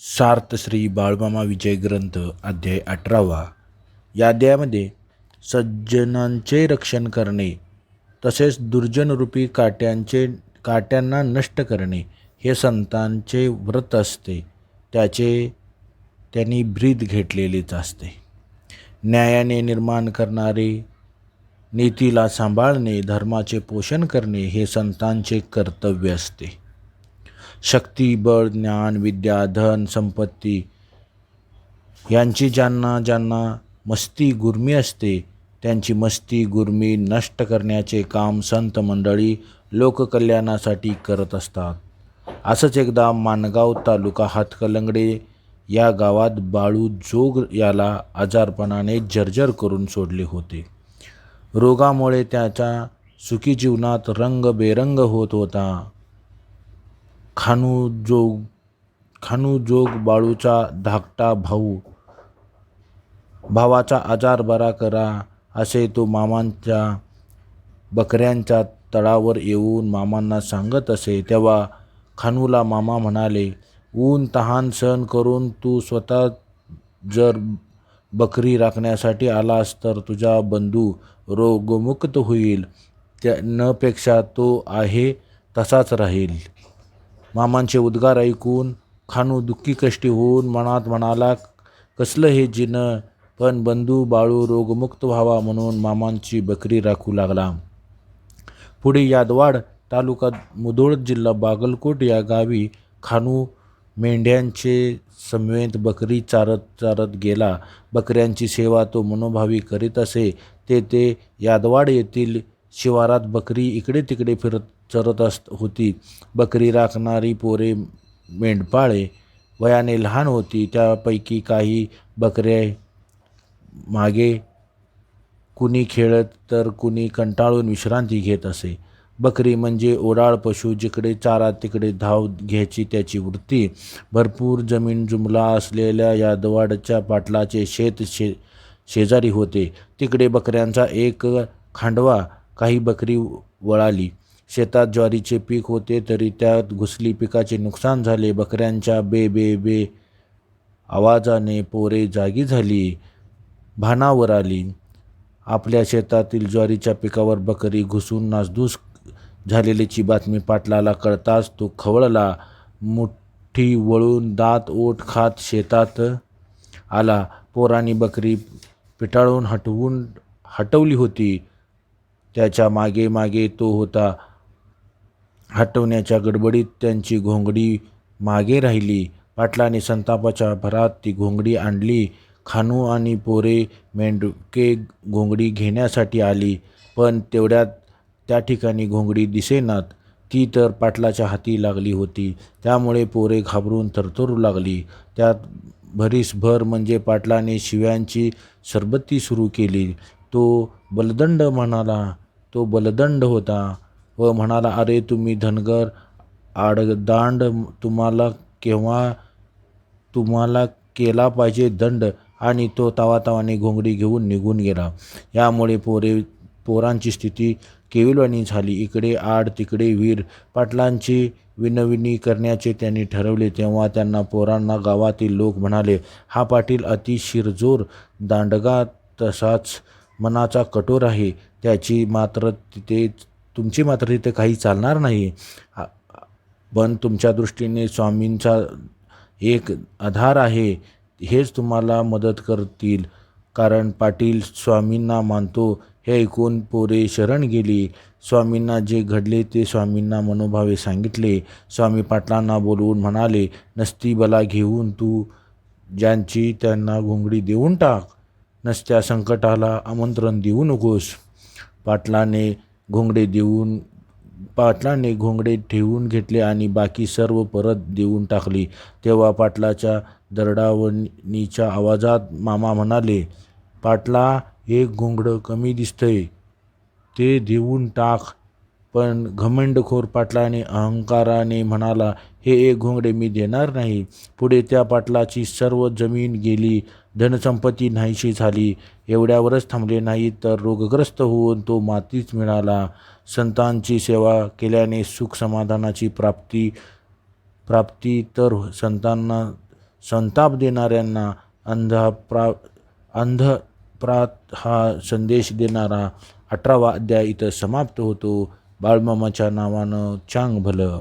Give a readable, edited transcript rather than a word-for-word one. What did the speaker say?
सार्थ श्री बाळमामा विजय ग्रंथ अध्याय 18वा. या अध्यायामध्ये सज्जनांचे रक्षण करणे तसेच दुर्जनरूपी काट्यांना नष्ट करणे हे संतांचे व्रत असते. त्यांनी ब्रीद घेतलेलीच असते. न्यायाने निर्माण करणारे, नीतीला सांभाळणे, धर्माचे पोषण करणे हे संतांचे कर्तव्य असते. शक्ती, बळ, ज्ञान, विद्या, धन, संपत्ती यांची ज्यांना ज्यांना मस्ती गुर्मी असते त्यांची मस्ती गुर्मी नष्ट करण्याचे काम संत मंडळी लोककल्याणासाठी करत असतात. असंच एकदा माणगाव तालुका हातकलंगडे या गावात बाळू जोग याला आजारपणाने जर्जर करून सोडले होते. रोगामुळे त्याच्या सुखी जीवनात रंगबेरंग होत होता. खानू जोग बाळूचा धाकटा भावाचा आजार बरा करा असे तो मामांच्या बकऱ्यांच्या तळावर येऊन मामांना सांगत असे. तेव्हा खानूला मामा म्हणाले, ऊन तहान सहन करून तू स्वतः जर बकरी राखण्यासाठी आलास तर तुझा बंधू रोगमुक्त होईल, न पेक्षा तो आहे तसाच राहील. मामांचे उद्गार ऐकून खानू दुःखी कष्टी होऊन मनात म्हणाला, कसलं हे जिनं, पण बंधू बाळू रोगमुक्त व्हावा म्हणून मामांची बकरी राखू लागला. पुढे यादवाड तालुका मुधोळ जिल्हा बागलकोट या गावी खानू मेंढ्यांचे समवेत बकरी चारत चारत गेला. बकऱ्यांची सेवा तो मनोभावी करीत असे. ते यादवाड येथील शिवारात बकरी इकडे तिकडे चरत होती. बकरी राखणारी पोरे मेंढपाळे वयाने लहान होती. त्यापैकी काही बकऱ्या मागे कुणी खेळत तर कुणी कंटाळून विश्रांती घेत असे. बकरी म्हणजे ओडाळ पशु, जिकडे चारा तिकडे धाव घ्यायची त्याची वृत्ती. भरपूर जमीन जुमला असलेल्या यादवाडच्या पाटलाचे शेत शेजारी होते. तिकडे बकऱ्यांचा एक खांडवा. काही बकरी वळाली. शेतात ज्वारीचे पीक होते तरी त्यात घुसली. पिकाचे नुकसान झाले. बकऱ्यांच्या बे बे बे आवाजाने पोरे जागी झाली, भानावर आली. आपल्या शेतातील ज्वारीच्या पिकावर बकरी घुसून नासधूस झालेल्याची बातमी पाटलाला कळताच तो खवळला. मुठी वळून दात ओठ खात शेतात आला. पोरांनी बकरी पिटाळून हटवली होती. त्याच्या मागे मागे तो होता. हटवण्याच्या गडबडीत त्यांची घोंगडी मागे राहिली. पाटलाने संतापाच्या भरात ती घोंगडी आणली. खानू आणि पोरे मेंढके घोंगडी घेण्यासाठी आली, पण तेवढ्यात त्या ठिकाणी घोंगडी दिसेनात. ती तर पाटलाच्या हाती लागली होती. त्यामुळे पोरे घाबरून थरथरू लागली. त्यात भरीसभर म्हणजे पाटलाने शिव्यांची सरबत्ती सुरू केली. तो बलदंड होता व म्हणाला, अरे तुम्ही धनगर आडदांड, तुम्हाला केला पाहिजे दंड. आणि तो तावातावाने घोंगडी घेऊन निघून गेला. यामुळे पोरांची स्थिती केविलवाणी झाली. इकडे आड तिकडे वीर. पाटलांची विनविनी करण्याचे त्यांनी ठरवले. तेव्हा त्यांना पोरांना गावातील लोक म्हणाले, हा पाटील अति शिरजोर दांडगा, तसाच मनाचा कठोर आहे. तुमची मात्र तिथे काही चालणार नाही. पण तुमच्या दृष्टीने स्वामींचा एक आधार आहे, हेच तुम्हाला मदत करतील. कारण पाटील स्वामींना मानतो. हे ऐकून पोरे शरण गेली. स्वामींना जे घडले ते स्वामींना मनोभावे सांगितले. स्वामी पाटलांना बोलवून म्हणाले, नसती बला घेऊन तू ज्यांची त्यांना घोंगडी देऊन टाक. नसत्या संकटाला आमंत्रण देऊ नकोस. पाटलाने घोंगडे ठेवून घेतले आणि बाकी सर्व परत देऊन टाकली. तेव्हा पाटलाच्या दरडावणीच्या आवाजात मामा म्हणाले, पाटला, एक घोंगडं कमी दिसतंय, ते देऊन टाक. पण घमंडखोर पाटलाने अहंकाराने म्हणाला, हे एक घोंगडे मी देणार नाही. पुढे त्या पाटलाची सर्व जमीन गेली, धनसंपत्ती नाहीशी झाली. एवढ्यावरच थांबले नाही तर रोगग्रस्त होऊन तो मातीच मिळाला. संतांची सेवा केल्याने सुख समाधानाची प्राप्ती तर संतांना संताप देणाऱ्यांना अंधप्रात हा संदेश देणारा 18वा अध्याय इथं समाप्त होतो. बाळूमामाच्या नावानं चांग भलं.